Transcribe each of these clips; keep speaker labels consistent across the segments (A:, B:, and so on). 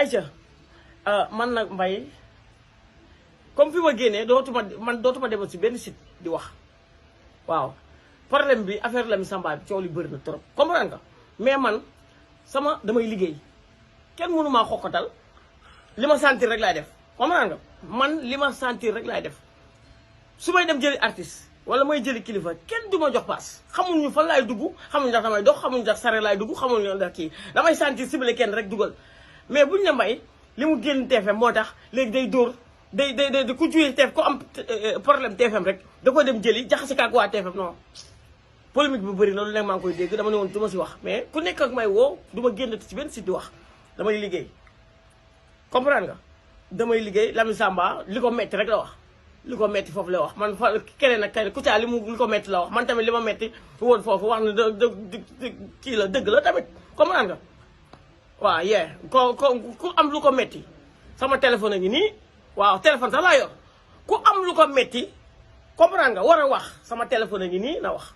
A: ayca man nag Mbaye comme fi ma génnee dootuma demal si benn site di wax waaw problème bi affaire Lamine Samba bi coow li bëri na trop comprendre nga mais man damay liggéey kenn mënu maa xokkatal li ma sentir rek laay def comprendre nga man li ma sentir rek laay def su may dem jëli artiste wala may jëli kilifa kenn du ma jox paas xamuñu fan laay dugg xamuñu ndax damay dox xamuñu ndax sare laay dugg xamuñu ndax kii damay sentir ciblé kenn rek dugal mais buñ ne Mbaye li mu génn TFM moo tax léegi day dóor day ku juyee TFM ku am problème TFM rek da ko dem jëli jaxase kaak waa TFM non polémique bu bëri na lu nekk maa ngi koy dégg dama ne woon du ma si wax mais ku nekk ak may woo du ma génn ci benn site di wax damay liggéey comprendre nga damay liggéey Lamine Samba li ko metti rek la wax li ko metti foofu la wax man fa keneen ak keneen Kouthia li ko metti la wax man tamit li ma metti woon foofu wax na kii la dëgg la tamit comprendre nga waaw yee ku am lu ko metti sama téléphone a ngi nii waaw téléphone sax laa yor ku am lu ko metti comprendre nga war a wax sama téléphone a ngi nii na wax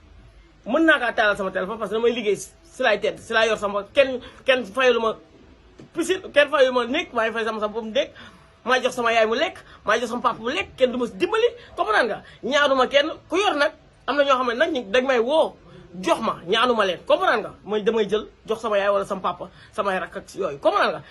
A: mën naa kaa taalal sama téléphone parce que damay liggéey si laay tedd si laay yor sama kenn fayalu ma piscine kenn fayalu ma nekk maay fay sama bopp nekk maa jox sama yaay mu lekk maa jox sama papa mu lekk kenn du ma si dimbali comprendre nga ñaanuma kenn ku yor nag am na ñoo xam ne nag dañ may woo jox ma ñaanuma leen comprendre nga mooy damay jël jox sama yaay wala sama papa samay rakk ak yooyu comprendre nga